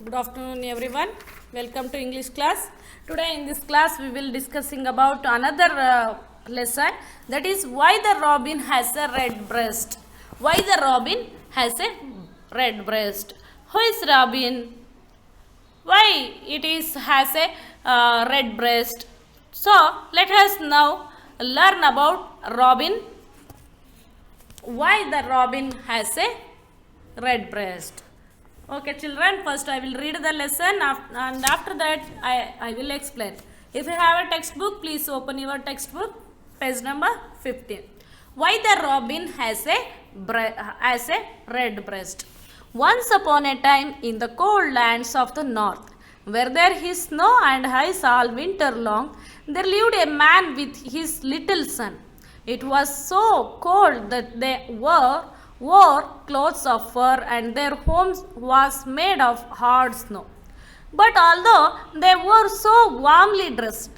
Good afternoon everyone. Welcome to English class. Today in this class we will discussing about another lesson, that is why the robin has a red breast. Why the robin has a red breast? Who is robin? Why it is has a red breast? So let us now learn about robin. Why the robin has a red breast? Okay children, first I will read the lesson and after that I will explain. If you have a textbook, please open your textbook, page number 15. Why the robin has a red breast? Once upon a time in the cold lands of the north, where there is snow and ice all winter long, there lived a man with his little son. It was so cold that they wore clothes of fur and their homes was made of hard snow. But although they were so warmly dressed,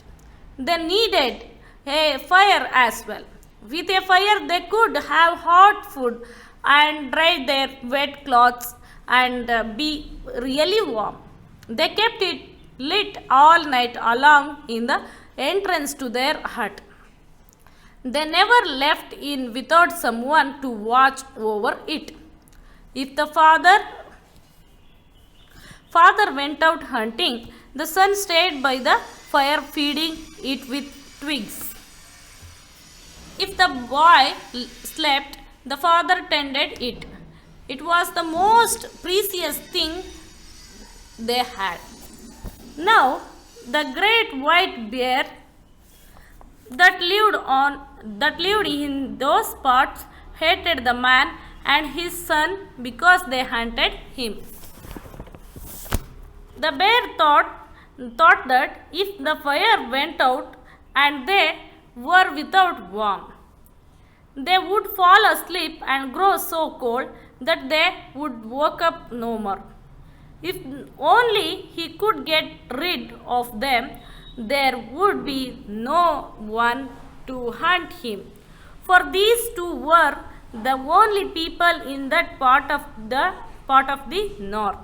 they needed a fire as well. With a fire they could have hot food and dry their wet clothes and be really warm. They kept it lit all night long in the entrance to their hut. They never left in without someone to watch over it. If the father went out hunting, the son stayed by the fire feeding it with twigs. If the boy slept, the father tended it. It was the most precious thing they had. Now, the great white bear that lived in those parts hated the man and his son because they hunted him. The bear thought that if the fire went out and they were without warmth, they would fall asleep and grow so cold that they would wake up no more. If only he could get rid of them, there would be no one to hunt him. For these two were the only people in that part of the north.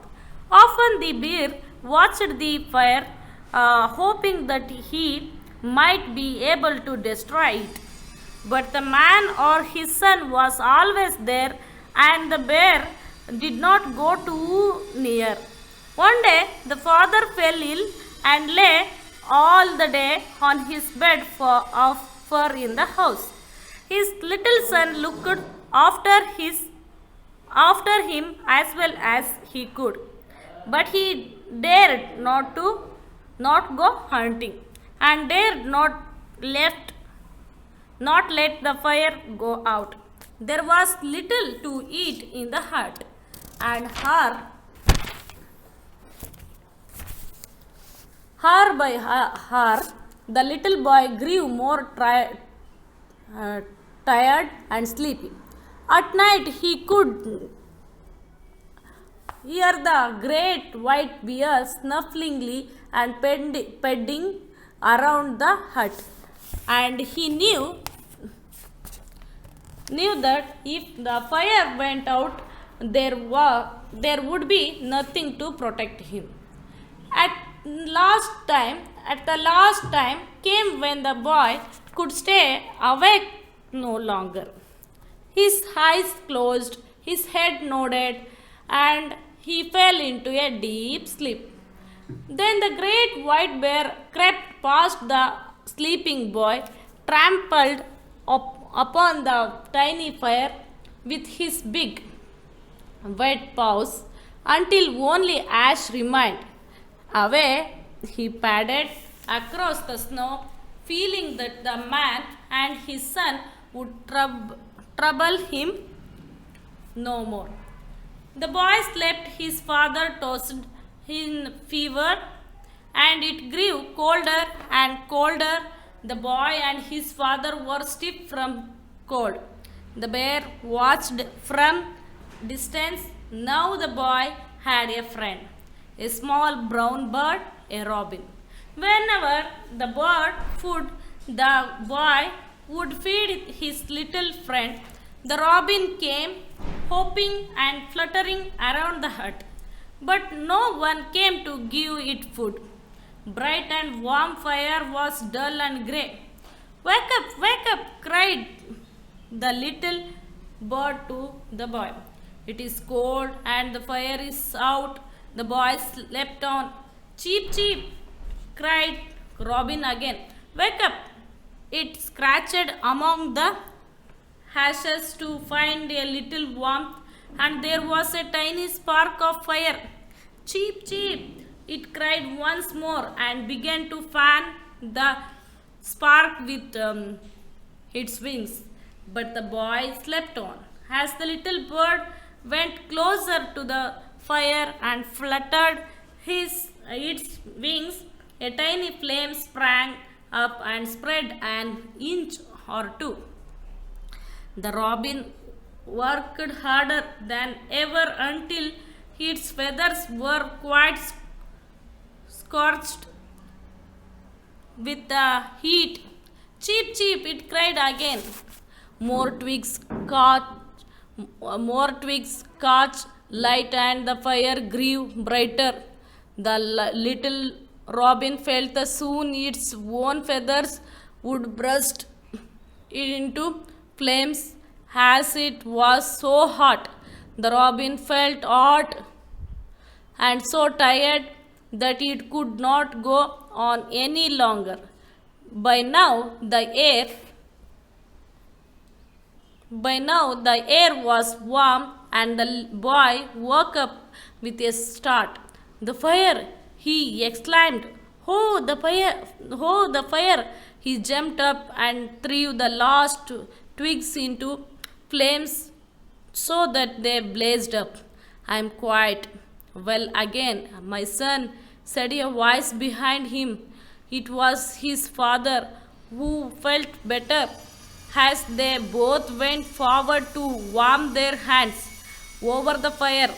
Often the bear watched the fire, hoping that he might be able to destroy it. But the man or his son was always there, and the bear did not go too near. One day the father fell ill and lay all the day on his bed of fur in the house. His little son looked after him as well as he could, but he dared not go hunting and dared not let the fire go out. There was little to eat in the hut, and hour by hour, the little boy grew more tired and sleepy. At night he could hear the great white bear snufflingly and pedding around the hut, and he knew that if the fire went out, there would be nothing to protect him. At the last time came when the boy could stay awake no longer. His eyes closed, his head nodded, and he fell into a deep sleep. Then the great white bear crept past the sleeping boy, trampled upon the tiny fire with his big wet paws until only ash remained. Away he padded across the snow, feeling that the man and his son would trouble him no more. The boy slept, his father tossed in fever, and it grew colder and colder. The boy and his father were stiff from cold. The bear watched from distance. Now the boy had a friend, a small brown bird, a robin. Whenever the bird food, the boy would feed his little friend. The robin came, hopping and fluttering around the hut. but no one came to give it food. Bright and warm fire was dull and grey. Wake up, cried the little bird to the boy. It is cold and the fire is out. The boy slept on. Cheep, cheep, cried Robin again. Wake up! It scratched among the ashes to find a little warmth, and there was a tiny spark of fire. Cheep, cheep, it cried once more and began to fan the spark with its wings. But the boy slept on. As the little bird went closer to the fire and fluttered its wings, a tiny flame sprang up and spread an inch or two. The robin worked harder than ever until its feathers were quite scorched with the heat. Cheep, cheep, it cried again. More twigs caught light and the fire grew brighter. The little robin felt that soon its own feathers would burst into flames as it was so hot. The robin felt hot and so tired that it could not go on any longer. By now the air was warm and the boy woke up with a start. The fire, he exclaimed. Oh, the fire! Oh, the fire! He jumped up and threw the last twigs into flames so that they blazed up. I am quite well again, my son, said a voice behind him. It was his father, who felt better. As they both went forward to warm their hands over the fire,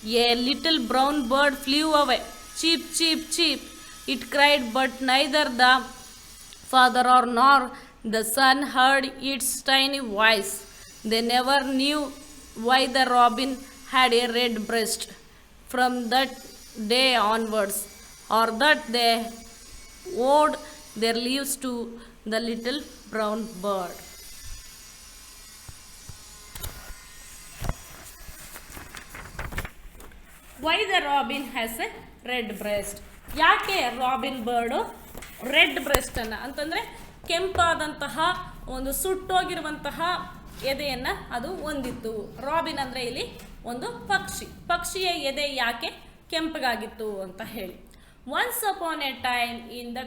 a little brown bird flew away. Cheep, cheep, cheep, it cried, but neither the father nor the son heard its tiny voice. They never knew why the robin had a red breast from that day onwards, or that they owed their lives to the little brown bird. Why the robin has a red breast? ಯಾಕೆ robin bird red ಬ್ರೆಸ್ಟನ್ನು ಅಂತಂದರೆ ಕೆಂಪಾದಂತಹ ಒಂದು ಸುಟ್ಟೋಗಿರುವಂತಹ ಎದೆಯನ್ನು ಅದು ಹೊಂದಿತ್ತು. Robin ಅಂದರೆ ಇಲ್ಲಿ ಒಂದು ಪಕ್ಷಿಯ ಎದೆ ಯಾಕೆ ಕೆಂಪಗಾಗಿತ್ತು ಅಂತ ಹೇಳಿ. Once upon a time in the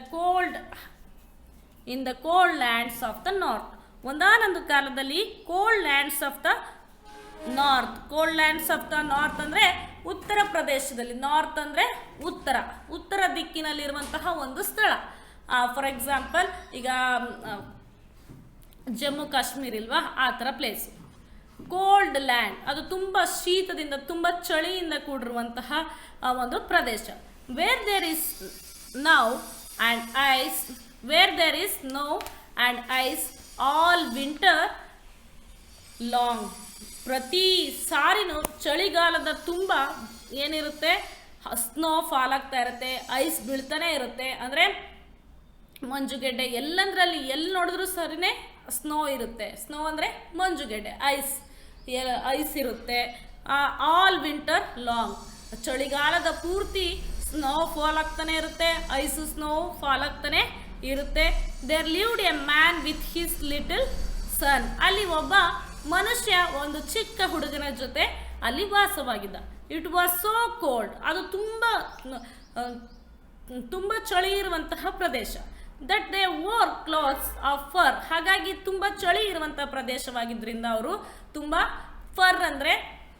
cold lands of the north, ಒಂದಾನೊಂದು ಕಾಲದಲ್ಲಿ cold lands of the north. Cold lands of the north ಅಂದರೆ ಉತ್ತರ ಪ್ರದೇಶದಲ್ಲಿ, ನಾರ್ತ್ ಅಂದರೆ ಉತ್ತರ ದಿಕ್ಕಿನಲ್ಲಿರುವಂತಹ ಒಂದು ಸ್ಥಳ. ಫಾರ್ ಎಕ್ಸಾಂಪಲ್ ಈಗ ಜಮ್ಮು ಕಾಶ್ಮೀರ್ ಇಲ್ವಾ, ಆ ಥರ ಪ್ಲೇಸು. ಕೋಲ್ಡ್ ಲ್ಯಾಂಡ್ ಅದು ತುಂಬ ಶೀತದಿಂದ ತುಂಬ ಚಳಿಯಿಂದ ಕೂಡಿರುವಂತಹ ಒಂದು ಪ್ರದೇಶ. Where there is snow and ice all winter long. ಪ್ರತಿ ಸಾರಿನೂ ಚಳಿಗಾಲದ ತುಂಬ ಏನಿರುತ್ತೆ, ಸ್ನೋ ಫಾಲ್ ಆಗ್ತಾ ಇರುತ್ತೆ, ಐಸ್ ಬೀಳ್ತಾನೆ ಇರುತ್ತೆ. ಅಂದರೆ ಮಂಜುಗೆಡ್ಡೆ ಎಲ್ಲಂದ್ರಲ್ಲಿ ಎಲ್ಲಿ ನೋಡಿದ್ರೂ ಸರಿನೇ ಸ್ನೋ ಇರುತ್ತೆ. ಸ್ನೋ ಅಂದರೆ ಮಂಜುಗೆಡ್ಡೆ, ಐಸ್ ಇರುತ್ತೆ. ಆಲ್ ವಿಂಟರ್ ಲಾಂಗ್, ಚಳಿಗಾಲದ ಪೂರ್ತಿ ಸ್ನೋ ಫಾಲ್ ಆಗ್ತಾನೆ ಇರುತ್ತೆ, ಸ್ನೋ ಫಾಲ್ ಆಗ್ತಾನೆ ಇರುತ್ತೆ. There lived a man with his little son. ಅಲ್ಲಿ ಒಬ್ಬ ಮನುಷ್ಯ ಒಂದು ಚಿಕ್ಕ ಹುಡುಗನ ಜೊತೆ ಅಲ್ಲಿ ವಾಸವಾಗಿದ್ದ. ಇಟ್ ವಾಸ್ ಸೋ ಕೋಲ್ಡ್, ಅದು ತುಂಬ ಚಳಿ ಇರುವಂತಹ ಪ್ರದೇಶ. That they wore clothes of fur, ಹಾಗಾಗಿ ತುಂಬ ಚಳಿ ಇರುವಂತಹ ಪ್ರದೇಶವಾಗಿದ್ದರಿಂದ ಅವರು ತುಂಬ ಫರ್ ಅಂದರೆ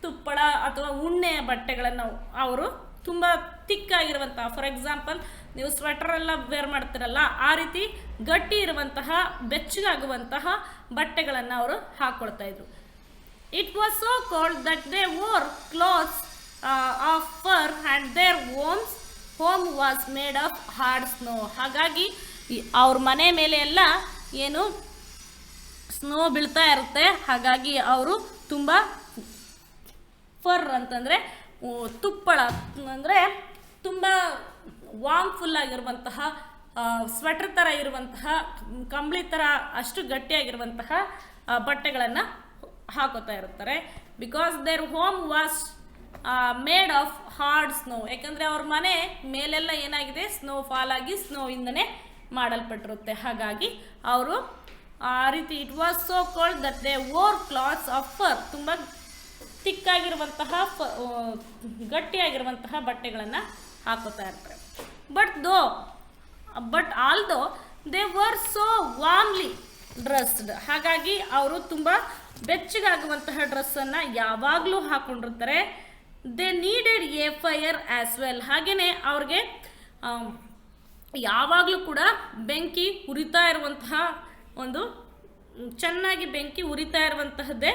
ತುಪ್ಪಳ ಅಥವಾ ಉಣ್ಣೆಯ ಬಟ್ಟೆಗಳನ್ನು ಅವರು ತುಂಬ ತಿಕ್ಕಾಗಿರುವಂತಹ, ಫಾರ್ ಎಕ್ಸಾಂಪಲ್ ನೀವು ಸ್ವೆಟರ್ ಎಲ್ಲ ವೇರ್ ಮಾಡ್ತಿರಲ್ಲ, ಆ ರೀತಿ ಗಟ್ಟಿ ಇರುವಂತಹ ಬೆಚ್ಚಗಾಗುವಂತಹ ಬಟ್ಟೆಗಳನ್ನು ಅವರು ಹಾಕ್ಕೊಳ್ತಾ ಇದ್ರು. It was so cold that they wore clothes of fur and their home was made of hard snow. ಹಾಗಾಗಿ ಅವ್ರ ಮನೆ ಮೇಲೆ ಎಲ್ಲ ಏನು ಸ್ನೋ ಬೀಳ್ತಾ ಇರುತ್ತೆ, ಹಾಗಾಗಿ ಅವರು ತುಂಬ ಫರ್ ಅಂತಂದರೆ ತುಪ್ಪಳ ಅಂದರೆ ತುಂಬ ವಾರ್ಮ್ಫುಲ್ ಆಗಿರುವಂತಹ ಸ್ವೆಟರ್ ಥರ ಇರುವಂತಹ ಕಂಬಳಿ ಥರ ಅಷ್ಟು ಗಟ್ಟಿಯಾಗಿರುವಂತಹ ಬಟ್ಟೆಗಳನ್ನು ಹಾಕೋತಾ ಇರ್ತಾರೆ. Because there home was made of hard snow. ಯಾಕಂದರೆ ಅವ್ರ ಮನೆ ಮೇಲೆಲ್ಲ ಏನಾಗಿದೆ, ಸ್ನೋ ಫಾಲ್ ಆಗಿ ಸ್ನೋಯಿಂದನೇ ಮಾಡಲ್ಪಟ್ಟಿರುತ್ತೆ. ಹಾಗಾಗಿ ಅವರು ಆ ರೀತಿ it was so cold that they wore clothes of fur. ತುಂಬ ತಿಕ್ಕಾಗಿರುವಂತಹ ಗಟ್ಟಿಯಾಗಿರುವಂತಹ ಬಟ್ಟೆಗಳನ್ನು ಹಾಕೋತಾ ಇರ್ತಾರೆ. But although they were so warmly dressed. ಹಾಗಾಗಿ ಅವರು ತುಂಬ ಬೆಚ್ಚಗಾಗುವಂತಹ ಡ್ರೆಸ್ಸನ್ನು ಯಾವಾಗಲೂ ಹಾಕೊಂಡಿರ್ತಾರೆ. They needed a fire as well. ಹಾಗೆಯೇ ಅವ್ರಿಗೆ ಯಾವಾಗಲೂ ಕೂಡ ಬೆಂಕಿ ಉರಿತಾ ಇರುವಂತಹ ಒಂದು ಚೆನ್ನಾಗಿ ಬೆಂಕಿ ಉರಿತಾ ಇರುವಂತಹದ್ದೇ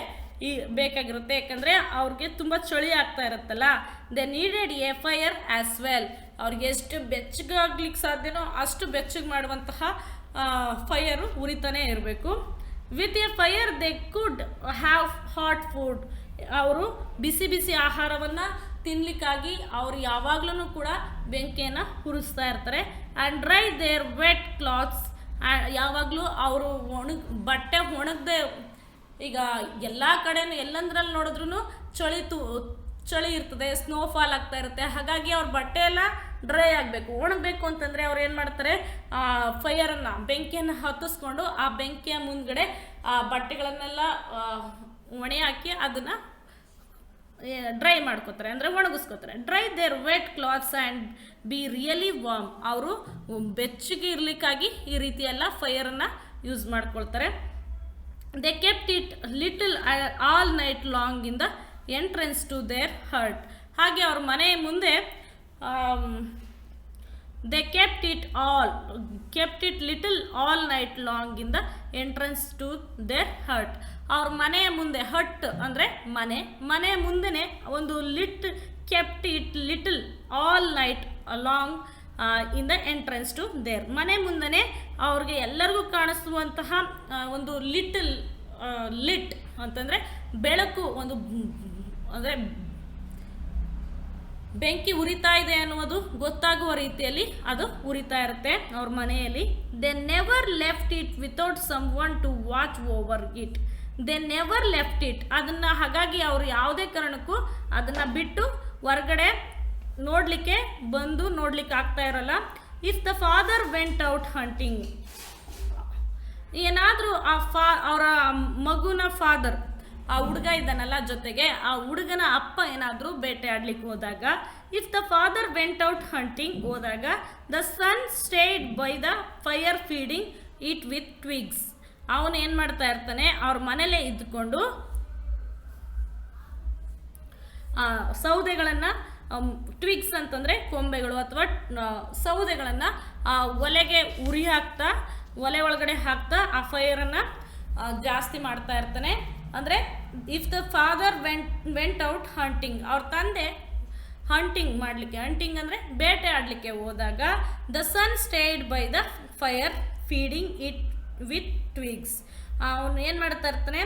ಬೇಕಾಗಿರುತ್ತೆ. ಯಾಕಂದರೆ ಅವ್ರಿಗೆ ತುಂಬ ಚಳಿ ಆಗ್ತಾ ಇರುತ್ತಲ್ಲ. They needed a fire as well. ಅವ್ರಿಗೆ ಎಷ್ಟು ಬೆಚ್ಚಗಾಗ್ಲಿಕ್ಕೆ ಸಾಧ್ಯನೋ ಅಷ್ಟು ಬೆಚ್ಚಗೆ ಮಾಡುವಂತಹ ಫೈರು ಉರಿತಾನೆ ಇರಬೇಕು. With A fire they could have hot food. ಅವರು ಬಿಸಿ ಬಿಸಿ ಆಹಾರವನ್ನು ತಿನ್ನಲಿಕ್ಕಾಗಿ ಅವರು ಯಾವಾಗಲೂ ಕೂಡ ಬೆಂಕಿಯನ್ನು ಉರಿಸ್ತಾ ಇರ್ತಾರೆ. And dry their wet clothes. ಯಾವಾಗಲೂ ಅವರು ಬಟ್ಟೆ ಒಣಗದೆ, ಈಗ ಎಲ್ಲ ಕಡೆನೂ ಎಲ್ಲಂದ್ರಲ್ಲಿ ನೋಡಿದ್ರೂ ಚಳಿ ಇರ್ತದೆ, ಸ್ನೋಫಾಲ್ ಆಗ್ತಾ ಇರುತ್ತೆ. ಹಾಗಾಗಿ ಅವ್ರ ಬಟ್ಟೆ ಎಲ್ಲ ಡ್ರೈ ಆಗಬೇಕು, ಒಣಗಬೇಕು ಅಂತಂದರೆ ಅವ್ರು ಏನು ಮಾಡ್ತಾರೆ, ಫೈರನ್ನು ಬೆಂಕಿಯನ್ನು ಹತ್ತಿಸ್ಕೊಂಡು ಆ ಬೆಂಕಿಯ ಮುಂದ್ಗಡೆ ಆ ಬಟ್ಟೆಗಳನ್ನೆಲ್ಲ ಒಣೆ ಹಾಕಿ ಅದನ್ನು ಡ್ರೈ ಮಾಡ್ಕೋತಾರೆ, ಅಂದರೆ ಒಣಗಿಸ್ಕೋತಾರೆ. Dry their wet clothes and be really warm. ಅವರು ಬೆಚ್ಚಗೆ ಇರಲಿಕ್ಕಾಗಿ ಈ ರೀತಿ ಎಲ್ಲ ಫೈರನ್ನು ಯೂಸ್ ಮಾಡ್ಕೊಳ್ತಾರೆ. They kept it little all night long in the entrance to their hut. ಹಾಗೆ ಅವ್ರ ಮನೆ ಮುಂದೆ they kept it little all night long in the entrance to their hut. ಅವ್ರ ಮನೆಯ ಮುಂದೆ, ಹಟ್ ಅಂದರೆ ಮನೆ ಮುಂದೆನೆ ಒಂದು kept it little all night long in the entrance to there. ಮನೆ ಮುಂದೆನೆ ಅವ್ರಿಗೆ ಎಲ್ಲರಿಗೂ ಕಾಣಿಸುವಂತಹ ಒಂದು ಲಿಟ್ ಅಂತಂದರೆ ಬೆಳಕು, ಒಂದು ಅಂದರೆ ಬೆಂಕಿ ಉರಿತಾ ಇದೆ ಅನ್ನೋದು ಗೊತ್ತಾಗುವ ರೀತಿಯಲ್ಲಿ ಅದು ಉರಿತಾ ಇರುತ್ತೆ ಅವ್ರ ಮನೆಯಲ್ಲಿ. They never left it without someone to watch over it. They never left it. ಅದನ್ನು ಹಾಗಾಗಿ ಅವರು ಯಾವುದೇ ಕಾರಣಕ್ಕೂ ಅದನ್ನು ಬಿಟ್ಟು ಹೊರಗಡೆ ನೋಡಲಿಕ್ಕೆ ಆಗ್ತಾ ಇರಲ್ಲ. If the father went out hunting. ಏನಾದರೂ ಅವರ ಮಗುನ ಫಾದರ್, ಆ ಹುಡುಗ ಇದ್ದಾನಲ್ಲ ಜೊತೆಗೆ, ಆ ಹುಡುಗನ ಅಪ್ಪ ಏನಾದರೂ ಬೇಟೆ ಆಡ್ಲಿಕ್ಕೆ ಹೋದಾಗ, if the father went out hunting ಹೋದಾಗ, the son stayed by the fire feeding it with twigs. ಅವನು ಏನು ಮಾಡ್ತಾ ಇರ್ತಾನೆ, ಅವ್ರ ಮನೇಲೇ ಇದ್ದುಕೊಂಡು ಸೌದೆಗಳನ್ನು, ಟ್ವಿಗ್ಸ್ ಅಂತಂದರೆ ಕೊಂಬೆಗಳು ಅಥವಾ ಸೌದೆಗಳನ್ನು ಒಲೆಗೆ ಒಲೆ ಒಳಗಡೆ ಹಾಕ್ತಾ ಆ ಫೈರನ್ನು ಜಾಸ್ತಿ ಮಾಡ್ತಾ ಇರ್ತಾನೆ. ಅಂದರೆ if the father went out hunting, ಅವ್ರ ತಂದೆ ಹಂಟಿಂಗ್ ಅಂದರೆ ಬೇಟೆ ಆಡಲಿಕ್ಕೆ ಹೋದಾಗ, the son stayed by the fire feeding it with twigs. ಅವನು ಏನು ಮಾಡ್ತಾ ಇರ್ತಾನೆ,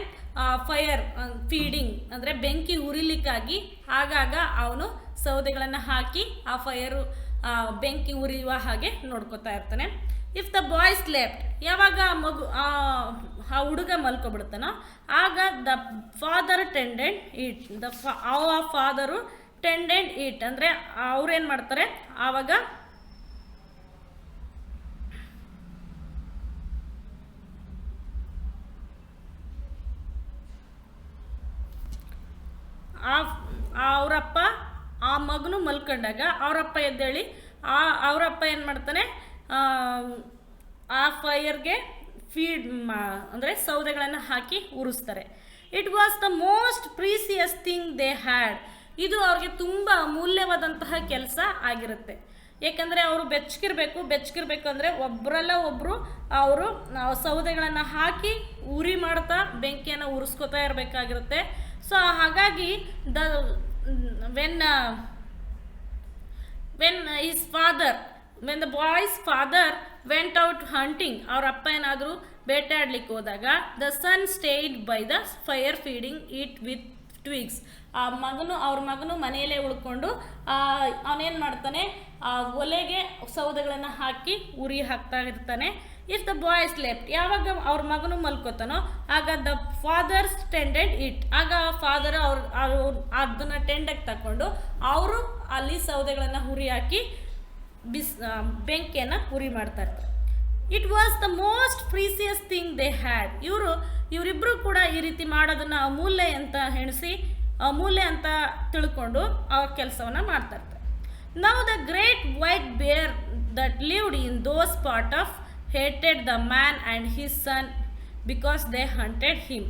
ಫೈರ್ ಫೀಡಿಂಗ್ ಅಂದರೆ ಬೆಂಕಿ ಉರಿಲಿಕ್ಕಾಗಿ ಆಗಾಗ ಅವನು ಸೌದೆಗಳನ್ನು ಹಾಕಿ ಆ ಫೈರು ಬೆಂಕಿ ಉರಿಯುವ ಹಾಗೆ ನೋಡ್ಕೋತಾ ಇರ್ತಾನೆ. ಇಫ್ ದ ಬಾಯ್ ಸ್ಲೆಪ್ಟ್, ಯಾವಾಗ ಆ ಹುಡುಗ ಮಲ್ಕೊಬಿಡ್ತಾನೋ ಆಗ the father tended it. Father tended it ಅಂದರೆ ಅವ್ರೇನು ಮಾಡ್ತಾರೆ, ಆವಾಗ ಅವರಪ್ಪ, ಆ ಮಗನು ಮಲ್ಕೊಂಡಾಗ ಅವರಪ್ಪ ಎದ್ದೇಳಿ ಅವರಪ್ಪ ಏನು ಮಾಡ್ತಾನೆ, ಆ ಫೈರ್ಗೆ ಫೀಡ್ ಅಂದರೆ ಸೌದೆಗಳನ್ನು ಹಾಕಿ ಉರಿಸ್ತಾರೆ. It was the most precious thing they had. ಇದು ಅವ್ರಿಗೆ ತುಂಬ ಅಮೂಲ್ಯವಾದಂತಹ ಕೆಲಸ ಆಗಿರುತ್ತೆ. ಏಕೆಂದರೆ ಅವರು ಬೆಚ್ಚಗಿರ್ಬೇಕು ಅಂದರೆ ಒಬ್ಬರಲ್ಲ ಒಬ್ಬರು ಅವರು ಸೌದೆಗಳನ್ನು ಹಾಕಿ ಉರಿ ಮಾಡ್ತಾ ಬೆಂಕಿಯನ್ನು ಉರಿಸ್ಕೋತಾ ಇರಬೇಕಾಗಿರುತ್ತೆ. ಸೊ ಹಾಗಾಗಿ when the boy's father went out hunting, ಅವ್ರ ಅಪ್ಪ ಏನಾದರೂ ಬೇಟೆ ಆಡ್ಲಿಕ್ಕೆ ಹೋದಾಗ, the son stayed by the fire feeding it with twigs. ಅವ್ರ ಮಗನು ಮನೆಯಲ್ಲೇ ಉಳ್ಕೊಂಡು ಅವನೇನು ಮಾಡ್ತಾನೆ, ಒಲೆಗೆ ಸೌದೆಗಳನ್ನು ಹಾಕಿ ಉರಿ ಹಾಕ್ತಾ ಇರ್ತಾನೆ. ಇಫ್ ದ ಬಾಯ್ ಸ್ಲೆಪ್ಟ್, ಯಾವಾಗ ಅವ್ರ ಮಗನು ಮಲ್ಕೋತಾನೋ ಆಗ ದ ಫಾದರ್ಸ್ ಟೆಂಡೆಡ್ ಇಟ್, ಆಗ ಫಾದರ್ ಅದನ್ನ ಟೆಂಡಕ್ಕೆ ತಗೊಂಡು ಅವರು ಅಲ್ಲಿ ಸೌದೆಗಳನ್ನು ಉರಿ ಹಾಕಿ ಬೆಂಕಿಯನ್ನು ಉರಿ ಮಾಡ್ತಾ ಇರ್ತಾರೆ. It was the most precious thing they had. ಇವರಿಬ್ಬರು ಕೂಡ ಈ ರೀತಿ ಮಾಡೋದನ್ನ ಅಮೂಲ್ಯ ಅಂತ ತಿಳ್ಕೊಂಡು ಅವ್ರ ಕೆಲಸವನ್ನು ಮಾಡ್ತಾ ಇರ್ತಾರೆ. ನೌ ದ ಗ್ರೇಟ್ ವೈಟ್ ಬೇರ್ that lived in those part of hated the man and his son because they hunted him.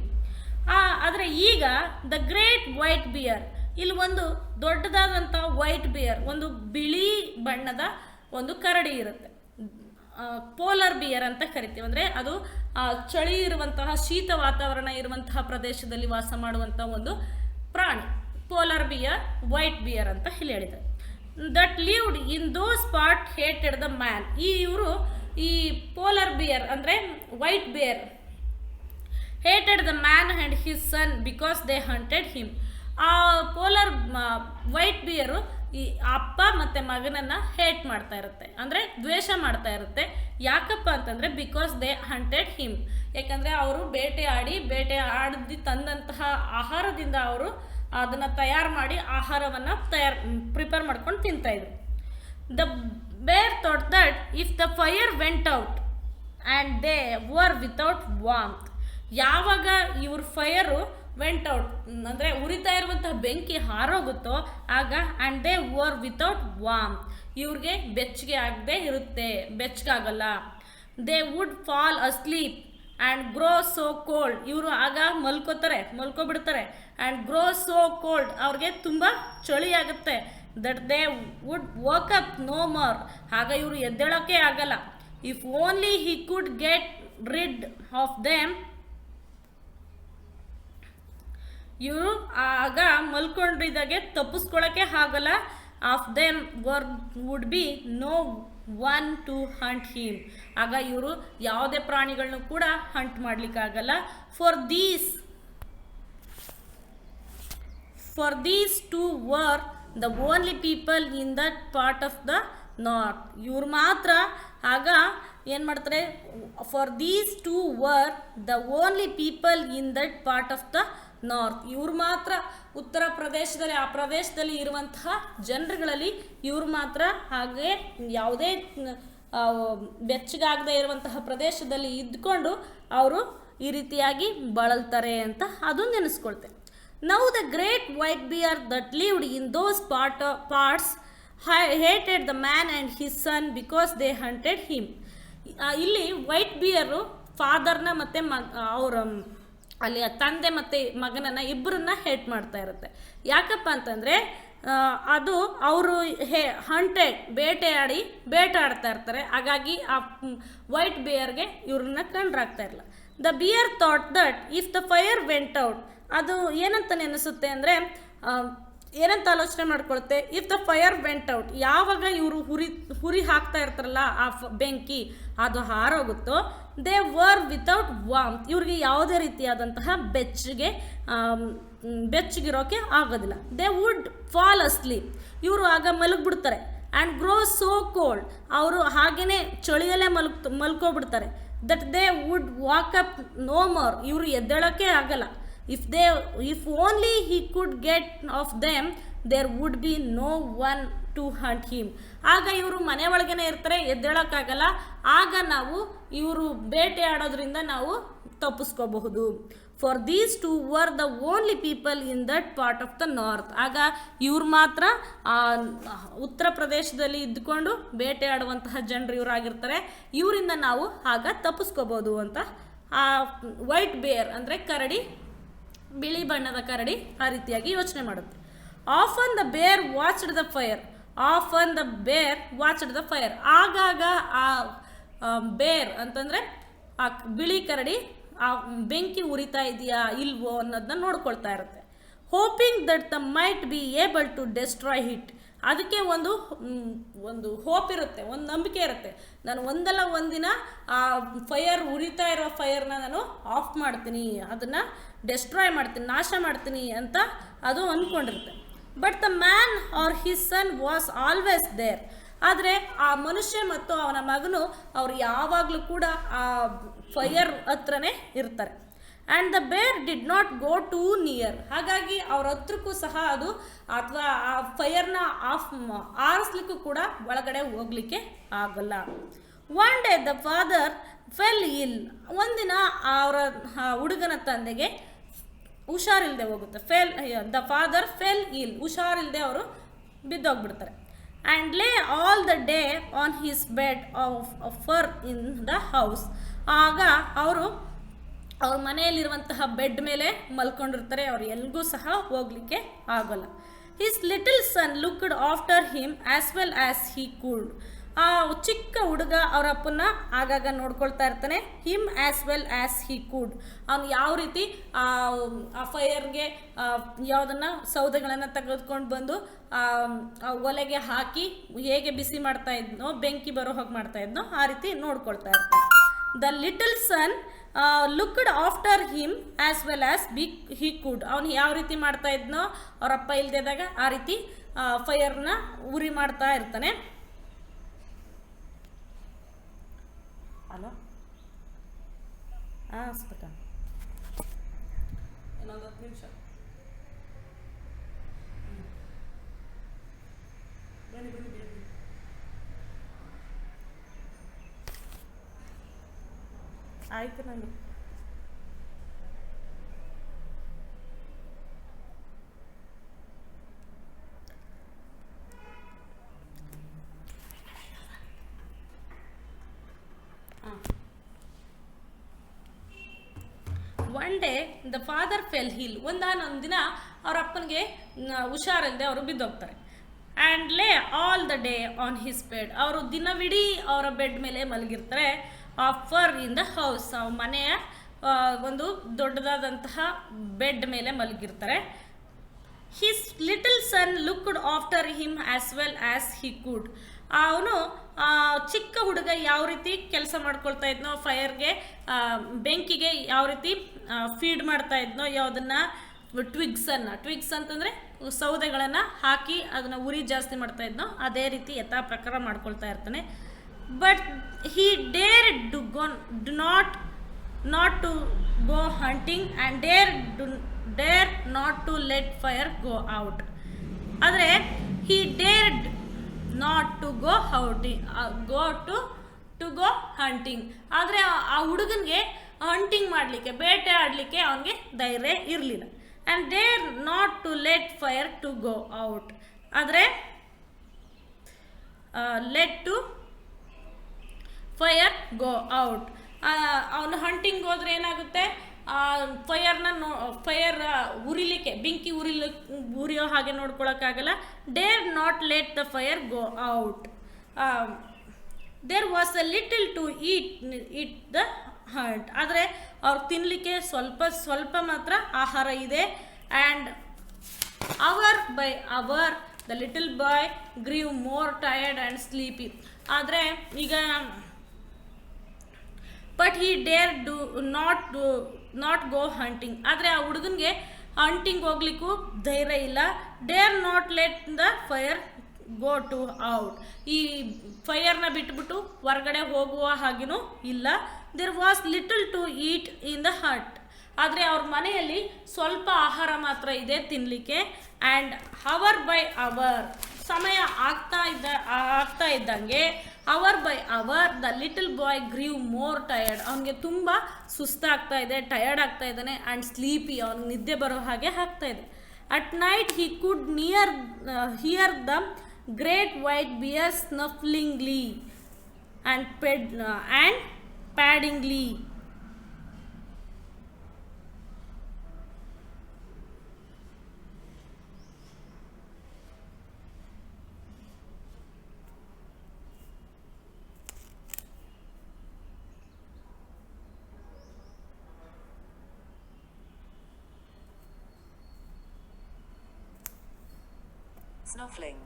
ಆದರೆ ಈಗ ದ ಗ್ರೇಟ್ ವೈಟ್ ಬಿಯರ್, ಇಲ್ಲಿ ಒಂದು ದೊಡ್ಡದಾದಂಥ ವೈಟ್ ಬಿಯರ್, ಒಂದು ಬಿಳಿ ಬಣ್ಣದ ಒಂದು ಕರಡಿ ಇರುತ್ತೆ. ಪೋಲಾರ್ ಬಿಯರ್ ಅಂತ ಕರಿತೀವಿ. ಅಂದರೆ ಅದು ಚಳಿ ಇರುವಂತಹ, ಶೀತ ವಾತಾವರಣ ಇರುವಂತಹ ಪ್ರದೇಶದಲ್ಲಿ ವಾಸ ಮಾಡುವಂಥ ಒಂದು ಪ್ರಾಣಿ. ಪೋಲಾರ್ ಬಿಯರ್, ವೈಟ್ ಬಿಯರ್ ಅಂತ ಹೇಳಿದ್ದಾರೆ. That lived in those part hated the man. ಈ ಪೋಲಾರ್ ಬಿಯರ್ ಅಂದರೆ white beer hated the man and his son because they hunted him. ಆ ಪೋಲಾರ್ ವೈಟ್ ಬಿಯರು ಈ ಅಪ್ಪ ಮತ್ತು ಮಗನನ್ನು ಹೇಟ್ ಮಾಡ್ತಾ ಇರುತ್ತೆ, ಅಂದರೆ ದ್ವೇಷ ಮಾಡ್ತಾ ಇರುತ್ತೆ. ಯಾಕಪ್ಪ ಅಂತಂದರೆ ಬಿಕಾಸ್ ದೇ ಹಂಟೆಡ್ ಹಿಮ್, ಯಾಕಂದರೆ ಅವರು ಬೇಟೆ ಆಡಿ ತಂದಂತಹ ಆಹಾರದಿಂದ ಅವರು ಅದನ್ನು ತಯಾರು ಮಾಡಿ ಆಹಾರವನ್ನು ಪ್ರಿಪೇರ್ ಮಾಡ್ಕೊಂಡು ತಿಂತಾಯಿದ್ರು. ದ ಬೇರ್ thought that if the fire went out and they were without ವಾರ್ಮ್ತ್, ಯಾವಾಗ ಇವ್ರ ಫೈರು ವೆಂಟ್ ಔಟ್ ಅಂದರೆ ಉರಿತಾ ಇರುವಂತಹ ಬೆಂಕಿ ಹಾರೋಗುತ್ತೋ ಆಗ and they were without warmth, ಇವ್ರಿಗೆ ಬೆಚ್ಚಗಾಗಲ್ಲ. They would fall asleep and grow so cold, ಇವರು ಆಗ ಮಲ್ಕೊಬಿಡ್ತಾರೆ. ಆ್ಯಂಡ್ ಗ್ರೋ ಸೋ ಕೋಲ್ಡ್, ಅವ್ರಿಗೆ ತುಂಬ ಚಳಿ ಆಗುತ್ತೆ. That they would work up no more, ಆಗ ಇವರು ಎದ್ದೇಳೋಕ್ಕೆ ಆಗಲ್ಲ. If only he could get rid of them, ಇವರು ಆಗ ಮಲ್ಕೊಂಡಿದ್ದಾಗೆ ತಪ್ಪಿಸ್ಕೊಳ್ಳೋಕ್ಕೆ ಆಗಲ್ಲ. Of them would be no one to hunt him, ಆಗ ಇವರು ಯಾವುದೇ ಪ್ರಾಣಿಗಳನ್ನು ಕೂಡ hunt ಮಾಡಲಿಕ್ಕಾಗಲ್ಲ. For these two were the only people in that part of the north, ಇವ್ರು ಮಾತ್ರ ಆಗ ಏನು ಮಾಡ್ತಾರೆ, for these two were the only people in that part of the north, ಇವ್ರು ಮಾತ್ರ ಉತ್ತರ ಪ್ರದೇಶದಲ್ಲಿ, ಆ ಪ್ರದೇಶದಲ್ಲಿ ಇರುವಂತಹ ಜನರುಗಳಲ್ಲಿ ಇವ್ರು ಮಾತ್ರ ಹಾಗೆ ಯಾವುದೇ ಬೆಚ್ಚಗಾಗದೇ ಇರುವಂತಹ ಪ್ರದೇಶದಲ್ಲಿ ಇದ್ಕೊಂಡು ಅವರು ಈ ರೀತಿಯಾಗಿ ಬಳಲ್ತಾರೆ ಅಂತ ಅದು ನೆನೆಸ್ಕೊಳ್ತೇವೆ. Now the great white bear that lived in those parts hated the man and his son because they hunted him. ಇಲ್ಲಿ ವೈಟ್ ಬಿಯರು ಫಾದರ್ನ ಮತ್ತು ಅವರ ಅಲ್ಲಿ ತಂದೆ ಮತ್ತು ಮಗನನ್ನು ಇಬ್ಬರನ್ನ ಹೇಟ್ ಮಾಡ್ತಾ ಇರುತ್ತೆ. ಯಾಕಪ್ಪ ಅಂತಂದರೆ ಅದು ಅವರು ಬೇಟೆಯಾಡ್ತಾ ಇರ್ತಾರೆ. ಹಾಗಾಗಿ ಆ ವೈಟ್ ಬಿಯರ್ಗೆ ಇವ್ರನ್ನ ಕಂಡ್ರಾಗ್ತಾ ಇರಲ್ಲ. The bear thought that if the fire went out, ಅದು ಏನಂತ ನೆನೆಸುತ್ತೆ ಅಂದರೆ ಏನಂತ ಆಲೋಚನೆ ಮಾಡ್ಕೊಳುತ್ತೆ, if the fire went out, ಯಾವಾಗ ಇವರು ಹುರಿ ಹಾಕ್ತಾ ಇರ್ತಾರಲ್ಲ ಆ ಬೆಂಕಿ ಅದು ಹಾರೋಗುತ್ತೋ, ದೇ ವರ್ ವಿತೌಟ್ ವಾರ್ಮ್ತ್, ಇವ್ರಿಗೆ ಯಾವುದೇ ರೀತಿಯಾದಂತಹ ಬೆಚ್ಚಗಿರೋಕೆ ಆಗೋದಿಲ್ಲ. ದೇ ವುಡ್ ಫಾಲ್ ಅಸ್ಲೀಪ್, ಇವರು ಆಗ ಮಲಗಿಬಿಡ್ತಾರೆ. ಆ್ಯಂಡ್ ಗ್ರೋ ಸೋ ಕೋಲ್ಡ್, ಅವರು ಹಾಗೆಯೇ ಚಳಿಯಲ್ಲೇ ಮಲ್ಕೋಬಿಡ್ತಾರೆ. That they would walk up no more, ಇವರು ಎದ್ದೇಳೋಕ್ಕೆ ಆಗಲ್ಲ. If only he could get of them, there would be no one to hunt him. ಆಗ ಇವರು ಮನೆ ಒಳಗೇನೆ ಇರ್ತಾರೆ, ಎದ್ದೇಳೋಕ್ಕಾಗಲ್ಲ. ಆಗ ಇವರು ಬೇಟೆ ಆಡೋದ್ರಿಂದ ನಾವು ತಪ್ಪಿಸ್ಕೋಬಹುದು. For these two were the only people in that part of the north, ಆಗ ಇವ್ರು ಮಾತ್ರ ಉತ್ತರ ಪ್ರದೇಶದಲ್ಲಿ ಇದ್ದುಕೊಂಡು ಬೇಟೆ ಆಡುವಂತಹ ಜನರು ಇವರಾಗಿರ್ತಾರೆ. ಇವರಿಂದ ನಾವು ಆಗ ತಪ್ಪಿಸ್ಕೋಬೋದು ಅಂತ ಆ ವೈಟ್ ಬೇರ್ ಅಂದರೆ ಕರಡಿ, ಬಿಳಿ ಬಣ್ಣದ ಕರಡಿ ಆ ರೀತಿಯಾಗಿ ಯೋಚನೆ ಮಾಡುತ್ತೆ. ಆಫನ್ ದ ಬೇರ್ ವಾಚ್ಡ್ ದ ಫೈರ್, ಆಗಾಗ ಆ ಬೇರ್ ಅಂತಂದರೆ ಆ ಬಿಳಿ ಕರಡಿ ಆ ಬೆಂಕಿ ಉರಿತಾ ಇದೆಯಾ ಇಲ್ವೋ ಅನ್ನೋದನ್ನ ನೋಡ್ಕೊಳ್ತಾ ಇರುತ್ತೆ. Hoping that the might be able to destroy hit, ಅದಕ್ಕೆ ಒಂದು ಹೋಪ್ ಇರುತ್ತೆ, ಒಂದು ನಂಬಿಕೆ ಇರುತ್ತೆ. ನಾನು ಒಂದಲ್ಲ ಒಂದಿನ ಆ ಫೈರ್, ಉರಿತಾ ಇರೋ ಫೈರ್ನ ನಾನು ಆಫ್ ಮಾಡ್ತೀನಿ, ಅದನ್ನು ಡೆಸ್ಟ್ರಾಯ್ ಮಾಡ್ತೀನಿ, ನಾಶ ಮಾಡ್ತೀನಿ ಅಂತ ಅದು ಅಂದ್ಕೊಂಡಿರುತ್ತೆ. But the man or his son was always there. ಆದರೆ ಆ ಮನುಷ್ಯ ಮತ್ತು ಅವನ ಮಗನು ಅವ್ರು ಯಾವಾಗಲೂ ಕೂಡ ಆ ಫೈರ್ ಹತ್ರನೇ ಇರ್ತಾರೆ. ಆ್ಯಂಡ್ ದ ಬೇರ್ did not go two near. ಹಾಗಾಗಿ ಅವ್ರ ಹತ್ರಕ್ಕೂ ಸಹ ಅದು ಅಥವಾ ಆ ಫೈರ್ನ ಆರಿಸ್ಲಿಕ್ಕೂ ಕೂಡ ಒಳಗಡೆ ಹೋಗ್ಲಿಕ್ಕೆ ಆಗಲ್ಲ. One day the father fell ill. ಒಂದಿನ ಅವರ ಹುಡುಗನ ತಂದೆಗೆ ಹುಷಾರಿಲ್ಲದೆ ಹೋಗುತ್ತೆ. ದ ಫಾದರ್ ಫೆಲ್ ಇಲ್, ಹುಷಾರಿಲ್ಲದೆ ಅವರು ಬಿದ್ದೋಗ್ಬಿಡ್ತಾರೆ. And lay all the day on his bed of fur in the house. ಆಗ ಅವರು ಅವ್ರ ಮನೆಯಲ್ಲಿರುವಂತಹ ಬೆಡ್ ಮೇಲೆ ಮಲ್ಕೊಂಡಿರ್ತಾರೆ, ಅವ್ರು ಎಲ್ಲಿಗೂ ಸಹ ಹೋಗ್ಲಿಕ್ಕೆ ಆಗೋಲ್ಲ. His little son looked after him as well as he could. ಆ ಚಿಕ್ಕ ಹುಡುಗ ಅವರ ಅಪ್ಪನ್ನ ಆಗಾಗ ನೋಡ್ಕೊಳ್ತಾ ಇರ್ತಾನೆ. Him as well as he could. ಅವನು ಯಾವ ರೀತಿ ಆ ಫೈರ್ಗೆ ಯಾವುದನ್ನು ಸೌದೆಗಳನ್ನು ತೆಗೆದುಕೊಂಡು ಬಂದು ಒಲೆಗೆ ಹಾಕಿ ಹೇಗೆ ಬಿಸಿ ಮಾಡ್ತಾ ಇದ್ನೋ, ಬೆಂಕಿ ಬರೋ ಹೋಗಿ ಮಾಡ್ತಾ ಇದ್ನೋ ಆ ರೀತಿ ನೋಡ್ಕೊಳ್ತಾ ಇರ್ತಾನೆ. The little son looked after him as well as he could. ಅವನು ಯಾವ ರೀತಿ ಮಾಡ್ತಾ ಇದ್ನೋ ಅವರಪ್ಪ ಇಲ್ದಿದ್ದಾಗ ಆ ರೀತಿ ಫೈರ್ನ ಉರಿ ಮಾಡ್ತಾ ಇರ್ತಾನೆ. ಹಲೋ, ಸ್ಪಟ ಇನ್ನೊಂದು 10 ನಿಮಿಷ ಬನ್ನಿ ಬನ್ನಿ ಬನ್ನಿ. ಆಯ್ತು ನನಗೆ one day the father fell ill. ಒಂದಾನೊಂದು ದಿನ ಅವ್ರ ಅಪ್ಪನಿಗೆ ಹುಷಾರಿಲ್ಲದೆ ಅವರು ಬಿದ್ದೋಗ್ತಾರೆ. And lay all the day on his bed. ಅವರು ದಿನವಿಡೀ ಅವರ ಬೆಡ್ ಮೇಲೆ ಮಲಗಿರ್ತಾರೆ. ಫರ್ ಇನ್ ದ ಹೌಸ್, ಮನೆಯ ಒಂದು ದೊಡ್ಡದಾದಂತಹ ಬೆಡ್ ಮೇಲೆ ಮಲಗಿರ್ತಾರೆ. His little son looked after him as well as he could. ಅವನು ಚಿಕ್ಕ ಹುಡುಗ ಯಾವ ರೀತಿ ಕೆಲಸ ಮಾಡ್ಕೊಳ್ತಾ ಇದ್ನೋ, ಫೈರ್ಗೆ ಬೆಂಕಿಗೆ ಯಾವ ರೀತಿ ಫೀಡ್ ಮಾಡ್ತಾ ಇದ್ನೋ, ಯಾವುದನ್ನು ಟ್ವಿಗ್ಸ್ ಅಂತಂದರೆ ಸೌದೆಗಳನ್ನು ಹಾಕಿ ಅದನ್ನು ಉರಿ ಜಾಸ್ತಿ ಮಾಡ್ತಾ ಇದ್ನೋ ಅದೇ ರೀತಿ ಯಥಾ ಪ್ರಕಾರ ಮಾಡ್ಕೊಳ್ತಾ ಇರ್ತಾನೆ. But he dared to go not to go hunting and dare not to let fire go out. ಆದರೆ he dared not to go hunting. ಆದರೆ ಆ ಹುಡುಗನಿಗೆ ಹಂಟಿಂಗ್ ಮಾಡಲಿಕ್ಕೆ, ಬೇಟೆ ಆಡಲಿಕ್ಕೆ ಅವನಿಗೆ ಧೈರ್ಯ ಇರಲಿಲ್ಲ. and dare not to let fire to go out. ಆದರೆ let to fire go out. ಅವನು ಹಂಟಿಂಗ್ ಹೋದ್ರೆ ಏನಾಗುತ್ತೆ, ಫೈರ್ ಉರಿಲಿಕ್ಕೆ, ಬೆಂಕಿ ಉರಿಯೋ ಹಾಗೆ ನೋಡ್ಕೊಳಕ್ಕಾಗಲ್ಲ. Dare not let the fire go out. There was a little to eat the hunt. ಆದರೆ ಅವ್ರು ತಿನ್ನಲಿಕ್ಕೆ ಸ್ವಲ್ಪ ಮಾತ್ರ ಆಹಾರ ಇದೆ. And hour by hour the little boy grew more tired and sleepy. ಆದರೆ ಈಗ but he dare not go hunting. ಆದರೆ ಆ ಹುಡುಗನಿಗೆ ಹಂಟಿಂಗ್ ಹೋಗ್ಲಿಕ್ಕೂ ಧೈರ್ಯ ಇಲ್ಲ. Dare not let the fire go to out. ಈ ಫೈರ್ನ ಬಿಟ್ಬಿಟ್ಟು ಹೊರಗಡೆ ಹೋಗುವ ಹಾಗೆನೂ ಇಲ್ಲ. There was little to eat in the hut. ಆದರೆ ಅವ್ರ ಮನೆಯಲ್ಲಿ ಸ್ವಲ್ಪ ಆಹಾರ ಮಾತ್ರ ಇದೆ ತಿನ್ನಲಿಕ್ಕೆ. ಆ್ಯಂಡ್ ಅವರ್ ಬೈ ಅವರ್, ಸಮಯ ಆಗ್ತಾ ಇದ್ದಂಗೆ hour by hour the little boy grew more tired. ಅವನಿಗೆ ತುಂಬ ಸುಸ್ತಾಗ್ತಾ ಇದೆ, ಟಯರ್ಡ್ ಆಗ್ತಾ ಇದ್ದಾನೆ. ಆ್ಯಂಡ್ ಸ್ಲೀಪಿ, ಅವ್ನಿಗೆ ನಿದ್ದೆ ಬರೋ ಹಾಗೆ ಆಗ್ತಾ ಇದೆ. At night he could hear the great white bear snufflingly and paddingly. Snuffling.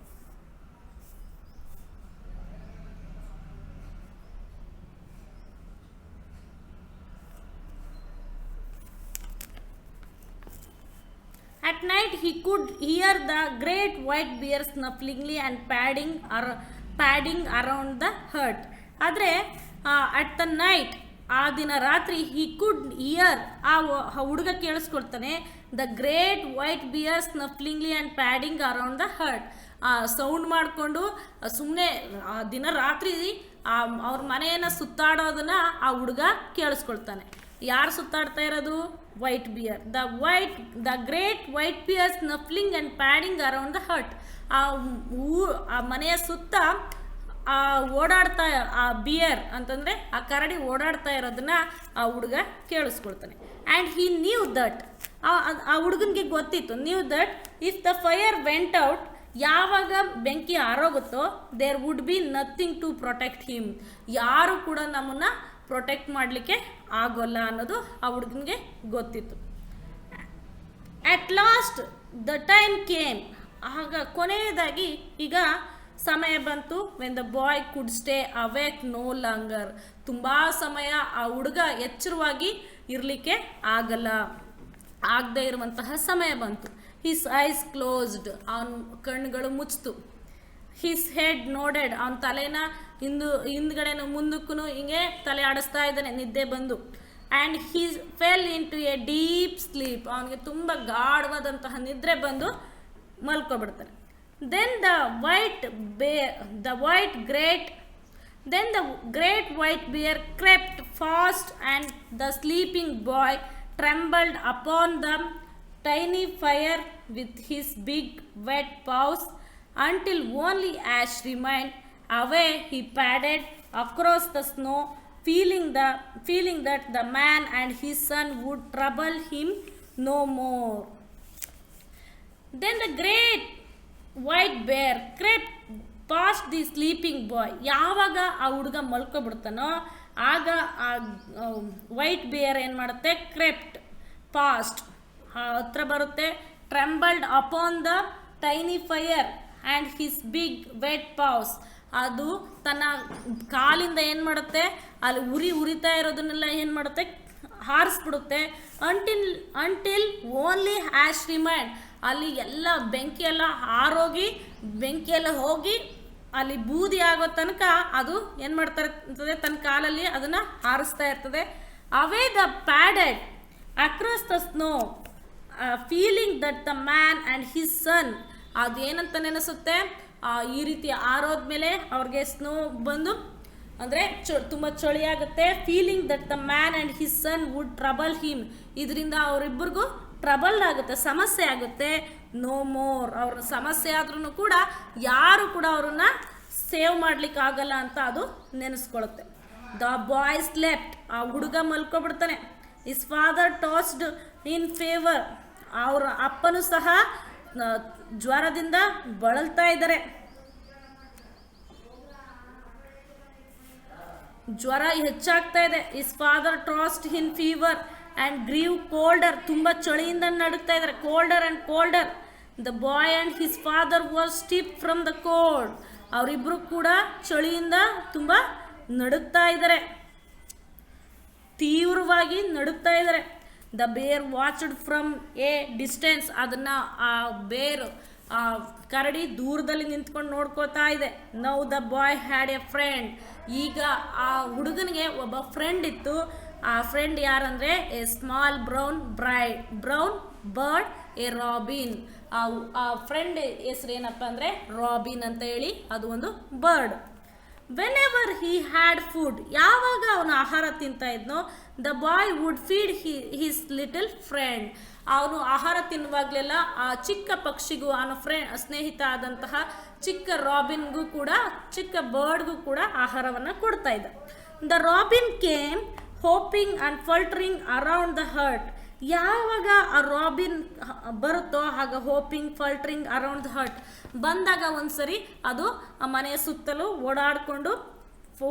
At night he could hear the great white bear snufflingly and padding around the hut. ಆದರೆ at the night, ಆ ದಿನ ರಾತ್ರಿ he could hear, ಆ ಹುಡುಗ ಕೇಳಿಸ್ಕೊಳ್ತಾನೆ, the great white bear snufflingly and padding around the hurt. Sound ಮಾಡಿಕೊಂಡು ಸುಮ್ಮನೆ ದಿನ ರಾತ್ರಿ ಅವ್ರ ಮನೆಯನ್ನು ಸುತ್ತಾಡೋದನ್ನು ಆ ಹುಡುಗ ಕೇಳಿಸ್ಕೊಳ್ತಾನೆ. ಯಾರು ಸುತ್ತಾಡ್ತಾ ಇರೋದು? White bear. The great white bear snuffling and padding around the hurt. ಆ ಮನೆಯ ಸುತ್ತ ಓಡಾಡ್ತಾ, ಆ ಬಿಯರ್ ಅಂತಂದರೆ ಆ ಕರಡಿ ಓಡಾಡ್ತಾ ಇರೋದನ್ನ ಆ ಹುಡುಗ ಕೇಳಿಸ್ಕೊಳ್ತಾನೆ. ಆ್ಯಂಡ್ ಹಿ ನ್ಯೂ ದಟ್, ಆ ಹುಡುಗನಿಗೆ ಗೊತ್ತಿತ್ತು, knew that if the fire went out, ಯಾವಾಗ ಬೆಂಕಿ ಆರೋಗುತ್ತೋ there would be nothing to protect him, ಯಾರು ಕೂಡ ನಮ್ಮನ್ನು ಪ್ರೊಟೆಕ್ಟ್ ಮಾಡಲಿಕ್ಕೆ ಆಗೋಲ್ಲ ಅನ್ನೋದು ಆ ಹುಡುಗನಿಗೆ ಗೊತ್ತಿತ್ತು. At last the time came, ಆಗ ಕೊನೆಯದಾಗಿ ಈಗ ಸಮಯ ಬಂತು. When the boy could stay awake no longer, ತುಂಬ ಸಮಯ ಆ ಹುಡುಗ ಎಚ್ಚರವಾಗಿ ಇರಲಿಕ್ಕೆ ಆಗದೇ ಇರುವಂತಹ ಸಮಯ ಬಂತು. ಹಿಸ್ ಐಸ್ ಕ್ಲೋಸ್ಡ್, ಅವನ ಕಣ್ಣುಗಳು ಮುಚ್ಚಿತು. ಹಿಸ್ ಹೆಡ್ ನೋಡೆಡ್, ಅವನ ತಲೆನ ಹಿಂದ್ಗಡೆನೂ ಮುಂದಕ್ಕೂ ಹಿಂಗೆ ತಲೆ ಆಡಿಸ್ತಾ ಇದ್ದಾನೆ ನಿದ್ದೆ ಬಂದು. And he fell into a deep sleep, ಅವನಿಗೆ ತುಂಬ ಗಾಢವಾದಂತಹ ನಿದ್ರೆ ಬಂದು ಮಲ್ಕೊಬಿಡ್ತಾನೆ. Then the great white bear crept fast, and the sleeping boy trembled upon the tiny fire with his big wet paws until only ash remained. Away he padded across the snow, feeling that the man and his son would trouble him no more. Then the great white ಬೇರ್ crept past the sleeping ಬಾಯ್, ಯಾವಾಗ ಆ ಹುಡುಗ ಮಲ್ಕೊಬಿಡ್ತಾನೋ ಆಗ ಆ white ಬೇರ್ ಏನು ಮಾಡುತ್ತೆ, ಕ್ರೆಪ್ಟ್ ಪಾಸ್ಟ್ ಹತ್ರ ಬರುತ್ತೆ. Trembled upon the tiny fire and his big wet paws, ಅದು ತನ್ನ ಕಾಲಿಂದ ಏನು ಮಾಡುತ್ತೆ, ಅಲ್ಲಿ ಉರಿತಾ ಇರೋದನ್ನೆಲ್ಲ ಏನು ಮಾಡುತ್ತೆ, ಹಾರಿಸ್ಬಿಡುತ್ತೆ. ಅಂಟಿಲ್ ಓನ್ಲಿ ಹ್ಯಾಶ್ ರಿಮೈಂಡ್, ಅಲ್ಲಿ ಎಲ್ಲ ಬೆಂಕಿಯೆಲ್ಲ ಹಾರೋಗಿ ಬೆಂಕಿಯೆಲ್ಲ ಹೋಗಿ ಅಲ್ಲಿ ಬೂದಿ ಆಗೋ ತನಕ ಅದು ಏನು ಮಾಡ್ತಾ ಇರ್ತದೆ, ತನ್ನ ಕಾಲಲ್ಲಿ ಅದನ್ನು ಹಾರಿಸ್ತಾ ಇರ್ತದೆ. Away the padded across the snow feeling that the man and his ಸನ್, ಅದು ಏನಂತ ನೆನೆಸುತ್ತೆ, ಈ ರೀತಿ ಆರೋದ್ಮೇಲೆ ಅವ್ರಿಗೆ ಸ್ನೋ ಬಂದು ಅಂದರೆ ತುಂಬ ಚಳಿ ಆಗುತ್ತೆ. Feeling that the man and his son would trouble him, ಇದರಿಂದ ಅವರಿಬ್ಬರಿಗೂ ಟ್ರಬಲ್ ಆಗುತ್ತೆ, ಸಮಸ್ಯೆ ಆಗುತ್ತೆ. ನೋ ಮೋರ್, ಅವ್ರ ಸಮಸ್ಯೆ ಆದ್ರೂ ಕೂಡ ಯಾರು ಕೂಡ ಅವ್ರನ್ನ ಸೇವ್ ಮಾಡ್ಲಿಕ್ಕೆ ಆಗಲ್ಲ ಅಂತ ಅದು ನೆನೆಸ್ಕೊಳುತ್ತೆ. ದ ಬಾಯ್ ಸ್ಲೆಪ್ಟ್, ಆ ಹುಡುಗ ಮಲ್ಕೊಬಿಡ್ತಾನೆ. His father tossed in fever, ಅವರ ಅಪ್ಪನೂ ಸಹ ಜ್ವರದಿಂದ ಬಳಲ್ತಾ ಇದ್ದಾರೆ. ಜ್ವರ ಹೆಚ್ಚಾಗ್ತಾ ಇದೆ. His father tossed in fever and grew colder, ತುಂಬ ಚಳಿಯಿಂದ ನಡುಗ್ತಾ ಇದ್ದಾರೆ. Colder and colder. The boy and his father was stiff from the cold, ಅವರಿಬ್ಬರು ಕೂಡ ಚಳಿಯಿಂದ ತುಂಬ ನಡುಗ್ತಾ ಇದ್ದಾರೆ, ತೀವ್ರವಾಗಿ ನಡುಗ್ತಾ ಇದ್ದಾರೆ. ದ ಬೇರ್ ವಾಚ್ಡ್ ಫ್ರಮ್ ಎ ಡಿಸ್ಟೆನ್ಸ್, ಅದನ್ನು ಆ ಬೇರ್ ಕರಡಿ ದೂರದಲ್ಲಿ ನಿಂತ್ಕೊಂಡು ನೋಡ್ಕೋತಾ ಇದೆ. Now the boy had a friend, ಈಗ ಆ ಹುಡುಗನಿಗೆ ಒಬ್ಬ ಫ್ರೆಂಡ್ ಇತ್ತು. ಆ ಫ್ರೆಂಡ್ ಯಾರಂದರೆ a small brown bird, a robin. ಆ ಫ್ರೆಂಡ್ ಹೆಸರು ಏನಪ್ಪ ಅಂದರೆ ರಾಬಿನ್ ಅಂತ ಹೇಳಿ, ಅದು ಒಂದು bird. Whenever he had food, ಯಾವಾಗ ಅವನು ಆಹಾರ ತಿಂತಾ ಇದ್ನೋ, the boy would feed his little friend, ಅವನು ಆಹಾರ ತಿನ್ನುವಾಗಲೆಲ್ಲ ಆ ಚಿಕ್ಕ ಪಕ್ಷಿಗೂ ಅವನ ಸ್ನೇಹಿತ ಆದಂತಹ ಚಿಕ್ಕ ರಾಬಿನ್ಗೂ ಕೂಡ, ಚಿಕ್ಕ ಬರ್ಡ್ಗೂ ಕೂಡ ಆಹಾರವನ್ನು ಕೊಡ್ತಾ ಇದ್ದ. The robin came hopping and fluttering around the hurt, ಯಾವಾಗ ಆ ರಾಬಿನ್ ಬರುತ್ತೋ ಆಗ hopping fluttering around the hurt, ಬಂದಾಗ ಒಂದ್ಸರಿ ಅದು ಆ ಮನೆಯ ಸುತ್ತಲೂ ಓಡಾಡಿಕೊಂಡು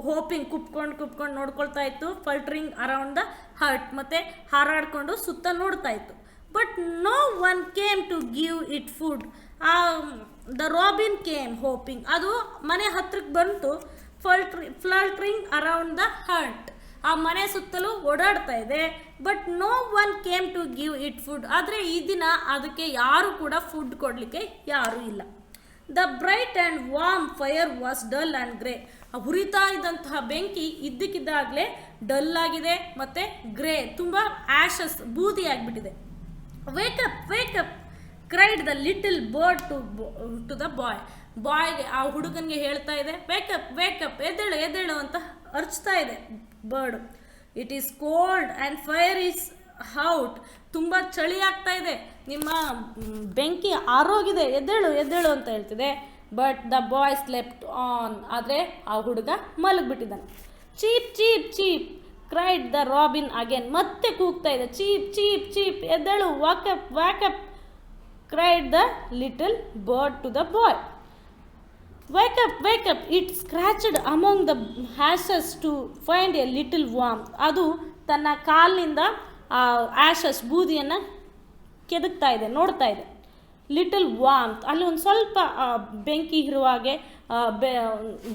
ಹೋಪಿಂಗ್ ಕುಪ್ಕೊಂಡು ನೋಡ್ಕೊಳ್ತಾ ಇತ್ತು. ಫಲ್ಟರಿಂಗ್ ಅರೌಂಡ್ ದ ಹರ್ಟ್, ಮತ್ತು ಹಾರಾಡಿಕೊಂಡು ಸುತ್ತ ನೋಡ್ತಾ ಇತ್ತು. But no one came to give it food. The robin came hopping, ಅದು ಮನೆ ಹತ್ರಕ್ಕೆ ಬಂತು. ಫ್ಲಲ್ಟರಿಂಗ್ ಅರೌಂಡ್ ದ ಹರ್ಟ್, ಆ ಮನೆ ಸುತ್ತಲೂ ಓಡಾಡ್ತಾ ಇದೆ. But no one came to give it food. ಆದರೆ ಈ ದಿನ ಅದಕ್ಕೆ ಯಾರು ಕೂಡ ಫುಡ್ ಕೊಡಲಿಕ್ಕೆ ಯಾರೂ ಇಲ್ಲ. The bright and warm fire was dull and grey. ಉರಿತಾ ಇದ್ದಂತಹ ಬೆಂಕಿ ಇದ್ದಕ್ಕಿದ್ದಾಗಲೇ ಡಲ್ ಆಗಿದೆ ಮತ್ತು ಗ್ರೇ, ತುಂಬ ಆ್ಯಶಸ್, ಬೂದಿ ಆಗಿಬಿಟ್ಟಿದೆ. Wake up wake up cried the little bird to the ಬಾಯ್ಗೆ, ಆ ಹುಡುಗನಿಗೆ ಹೇಳ್ತಾ ಇದೆ, ವೇಕಪ್ ವೇಕಪ್, ಎದ್ದೇಳು ಎದ್ದೇಳು ಅಂತ ಅರ್ಚ್ತಾ ಇದೆ bird. It is cold and fire is out. ತುಂಬ ಚಳಿ ಆಗ್ತಾ ಇದೆ, ನಿಮ್ಮ ಬೆಂಕಿ ಆರೋಗಿದೆ, ಎದ್ದೇಳು ಎದ್ದೇಳು ಅಂತ ಹೇಳ್ತಿದೆ. But the boy slept on. ಆದರೆ ಆ ಹುಡುಗ ಮಲಗಿಬಿಟ್ಟಿದ್ದಾನೆ. Cheep cheep cheep cried the robin again. ಮತ್ತೆ ಕೂಗ್ತಾ ಇದೆ, ಚೀಪ್ ಚೀಪ್ ಚೀಪ್, ಎದ್ದೇಳು, wake up wake up cried the little bird to the boy. Wake up it scratched among the ashes to find a little warm. ಅದು ತನ್ನ ಕಾಲಿನಿಂದ Ashes, ಬೂದಿಯನ್ನು ಕೆದಕ್ತಾ ಇದೆ, ನೋಡ್ತಾ ಇದೆ. Little ವಾರ್ಮ್ತ್, ಅಲ್ಲಿ ಒಂದು ಸ್ವಲ್ಪ ಬೆಂಕಿ ಇರುವ ಹಾಗೆ,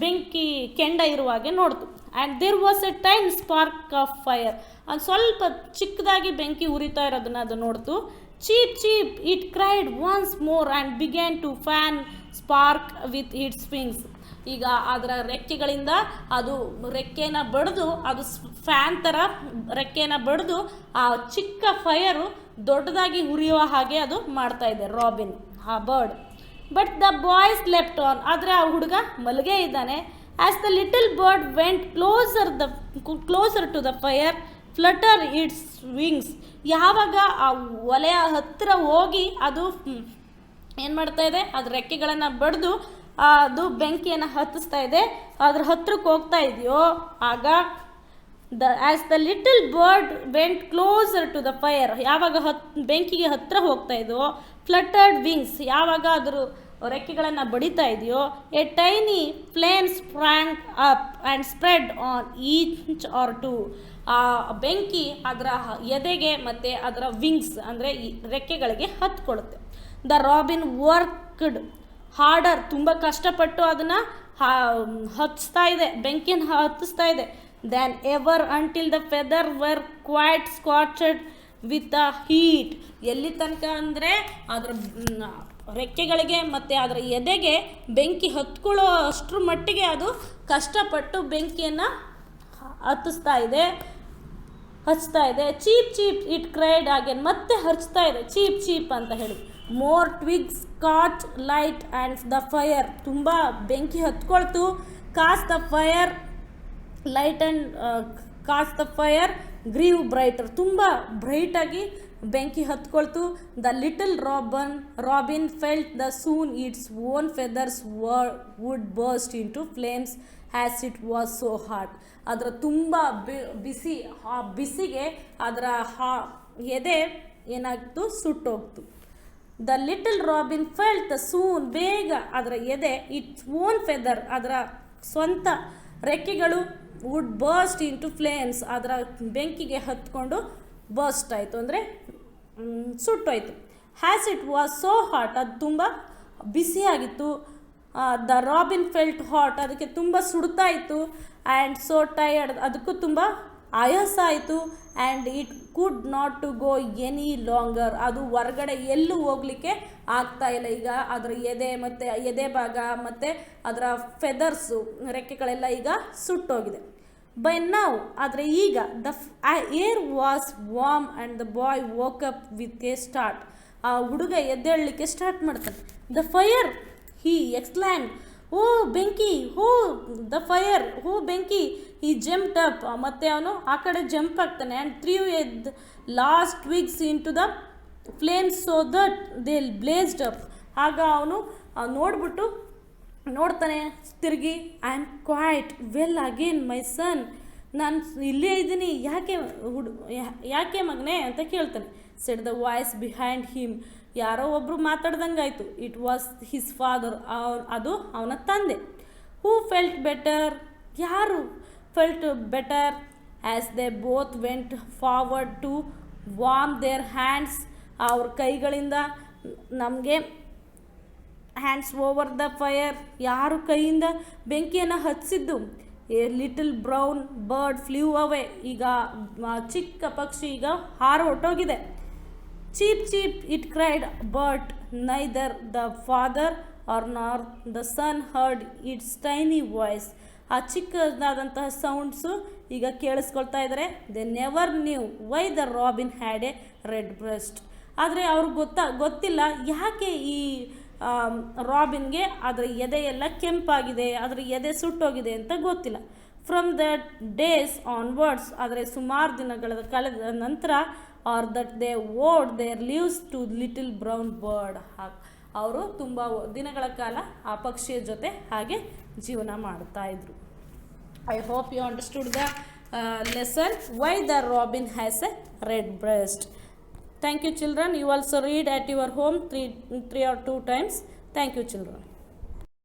ಬೆಂಕಿ ಕೆಂಡ ಇರುವ ಹಾಗೆ ನೋಡ್ತು. And there was a tiny spark of fire. ಅದು ಸ್ವಲ್ಪ ಚಿಕ್ಕದಾಗಿ ಬೆಂಕಿ ಉರಿತಾ ಇರೋದನ್ನ ಅದು ನೋಡ್ತು. Cheep cheep it cried once more and began to fan spark with its wings. ಈಗ ಅದರ ರೆಕ್ಕೆಗಳಿಂದ ಅದು ರೆಕ್ಕೆನ ಬಡಿದು, ಅದು ಫ್ಯಾನ್ ಥರ ರೆಕ್ಕೆನ ಬಡಿದು ಆ ಚಿಕ್ಕ ಫೈರು ದೊಡ್ಡದಾಗಿ ಉರಿಯುವ ಹಾಗೆ ಅದು ಮಾಡ್ತಾ ಇದೆ ರಾಬಿನ್, ಆ bird. But the boy slept on. ಆದರೆ ಆ ಹುಡುಗ ಮಲಗೇ ಇದ್ದಾನೆ. As the little bird went closer to the fire flutter its wings. ಯಾವಾಗ ಆ ಒಲೆಯ ಹತ್ತಿರ ಹೋಗಿ ಅದು ಏನು ಮಾಡ್ತಾ ಇದೆ, ಅದು ರೆಕ್ಕೆಗಳನ್ನು ಬಡಿದು ಅದು ಬೆಂಕಿಯನ್ನು ಹತ್ತಿಸ್ತಾ ಇದೆ, ಅದ್ರ ಹತ್ರಕ್ಕೆ ಹೋಗ್ತಾ ಇದೆಯೋ ಆಗ as the little bird went closer to the fire, ಯಾವಾಗ ಬೆಂಕಿಗೆ ಹತ್ತಿರ ಹೋಗ್ತಾ ಇದೆಯೋ, ಫ್ಲಟರ್ಡ್ ವಿಂಗ್ಸ್, ಯಾವಾಗ ಅದ್ರ ರೆಕ್ಕೆಗಳನ್ನು ಬಡಿತಾ ಇದೆಯೋ, a tiny flame sprang up and spread on each are two. ಆ ಬೆಂಕಿ ಅದರ ಎದೆಗೆ ಮತ್ತು ಅದರ ವಿಂಗ್ಸ್ ಅಂದರೆ ಈ ರೆಕ್ಕೆಗಳಿಗೆ ಹತ್ಕೊಳ್ಳುತ್ತೆ. ದ ರಾಬಿನ್ ವರ್ಕ್ಡ್ ಹಾರ್ಡರ್, ತುಂಬ ಕಷ್ಟಪಟ್ಟು ಅದನ್ನು ಹಚ್ತಾ ಇದೆ, ಬೆಂಕಿಯನ್ನು ಹತ್ತಿಸ್ತಾ ಇದೆ. Than ever until the feather were quite scorched with the heat. ಎಲ್ಲಿ ತನಕ ಅಂದರೆ ಅದರ ರೆಕ್ಕೆಗಳಿಗೆ ಮತ್ತು ಅದರ ಎದೆಗೆ ಬೆಂಕಿ ಹತ್ಕೊಳ್ಳೋ ಅಷ್ಟರ ಮಟ್ಟಿಗೆ ಅದು ಕಷ್ಟಪಟ್ಟು ಬೆಂಕಿಯನ್ನು ಹಚ್ತಾ ಇದೆ. Cheep cheep it cried again, ಮತ್ತೆ ಹಚ್ತಾ ಇದೆ ಚೀಪ್ ಚೀಪ್ ಅಂತ ಹೇಳಿ. More twigs caught light and the fire. ತುಂಬ ಬೆಂಕಿ ಹತ್ಕೊಳ್ತು. Cause the fire light and cause the fire grew brighter. ತುಂಬ ಬ್ರೈಟಾಗಿ ಬೆಂಕಿ ಹತ್ಕೊಳ್ತು. The little robin felt the soon its own feathers would burst into flames as it was so hot. ಅದರ ತುಂಬ ಬಿಸಿ, ಆ ಬಿಸಿಗೆ ಅದರ ಎದೆ ಏನಾಗ್ತು, ಸುಟ್ಟೋಗ್ತು. ದ little robin felt the soon, ಬೇಗ ಅದರ ಎದೆ ಇಟ್ಸ್ ಓನ್ ಫೆದರ್, ಅದರ ಸ್ವಂತ ರೆಕ್ಕೆಗಳು would burst into flames, ಅದರ ಬೆಂಕಿಗೆ ಹತ್ಕೊಂಡು ಬರ್ಸ್ಟ್ ಆಯಿತು, ಅಂದರೆ ಸುಟ್ಟೋಯ್ತು. As it was so hot, ಅದು ತುಂಬ ಬಿಸಿಯಾಗಿತ್ತು. ದ ರಾಬಿನ್ ಫೆಲ್ಟ್ ಹಾಟ್, ಅದಕ್ಕೆ ತುಂಬ ಸುಡ್ತಾ ಇತ್ತು. ಆ್ಯಂಡ್ ಸೋ ಟಯರ್ಡ್, ಅದಕ್ಕೂ ತುಂಬ ಆಯಾಸ ಆಯಿತು. And it could not to go any longer, ಅದು ಹೊರಗಡೆ ಎಲ್ಲೂ ಹೋಗಲಿಕ್ಕೆ ಆಗ್ತಾ ಇಲ್ಲ. ಈಗ ಅದರ ಎದೆ ಮತ್ತು ಎದೆ ಭಾಗ ಮತ್ತು ಅದರ ಫೆದರ್ಸು, ರೆಕ್ಕೆಗಳೆಲ್ಲ ಈಗ ಸುಟ್ಟೋಗಿದೆ. ಬೈ ನೌ, ಆದರೆ ಈಗ the air was warm and the boy woke up with A start. ಆ ಹುಡುಗ ಎದ್ದೇಳಲಿಕ್ಕೆ ಸ್ಟಾರ್ಟ್ ಮಾಡ್ತಾನೆ. ದ ಫೈರ್, ಹಿ ಎಕ್ಸ್ಕ್ಲೈಮ್ಡ್, ಓ ಬೆಂಕಿ, ಹೋ ದ ಫೈರ್, ಹೋ ಬೆಂಕಿ. ಈ ಜಂಪ್ಡ್ ಅಪ್, ಮತ್ತು ಅವನು ಆ ಕಡೆ ಜಂಪ್ ಆಗ್ತಾನೆ. And threw a last twigs into the flames so that they blazed up. ಆಗ ಅವನು ನೋಡ್ಬಿಟ್ಟು ನೋಡ್ತಾನೆ ತಿರುಗಿ. I am quite well again my son, ನಾನು ಇಲ್ಲೇ ಇದ್ದೀನಿ, ಯಾಕೆ ಮಗನೇ ಅಂತ ಕೇಳ್ತಾನೆ. Said the voice behind him, ಯಾರೋ ಒಬ್ಬರು ಮಾತಾಡ್ದಂಗಾಯಿತು. ಇಟ್ ವಾಸ್ ಹಿಸ್ ಫಾದರ್, ಅದು ಅವನ ತಂದೆ. ಹೂ ಫೆಲ್ಟ್ ಬೆಟರ್, ಯಾರು felt better as they both went forward to warm their hands. ಅವ್ರ ಕೈಗಳಿಂದ ನಮಗೆ ಹ್ಯಾಂಡ್ಸ್ ಓವರ್ ದ ಫೈರ್, ಯಾರು ಕೈಯಿಂದ ಬೆಂಕಿಯನ್ನು ಹಚ್ಚಿದ್ದು. A little brown bird flew away. ಈಗ ಚಿಕ್ಕ ಪಕ್ಷಿ ಈಗ ಹಾರು ಹೊಟ್ಟೋಗಿದೆ. Cheep cheep it cried, but neither the father or nor the son heard its tiny voice. ಆ ಚಿಕ್ಕದಾದಂತಹ ಸೌಂಡ್ಸು ಈಗ ಕೇಳಿಸ್ಕೊಳ್ತಾ ಇದ್ದಾರೆ. They never knew why the robin had a red breast. ಆದರೆ ಅವ್ರಿಗೆ ಗೊತ್ತಿಲ್ಲ ಯಾಕೆ ಈ ರಾಬಿನ್ಗೆ ಅದರ ಎದೆಯೆಲ್ಲ ಕೆಂಪಾಗಿದೆ, ಅದರ ಎದೆ ಸುಟ್ಟೋಗಿದೆ ಅಂತ ಗೊತ್ತಿಲ್ಲ. ಫ್ರಮ್ ದ ಡೇಸ್ ಆನ್ವರ್ಡ್ಸ್, ಆದರೆ ಸುಮಾರು ದಿನಗಳ ಕಳೆದ ನಂತರ, or that they owed their lives to little brown bird. ಅವರು ತುಂಬ ದಿನಗಳ ಕಾಲ ಆ ಪಕ್ಷಿಯ ಜೊತೆ ಹಾಗೆ ಜೀವನ ಮಾಡ್ತಾ ಇದ್ರು. I hope you understood the lesson why the robin has a red breast. Thank you children. You also read at your home 3 or 2 times. Thank you children.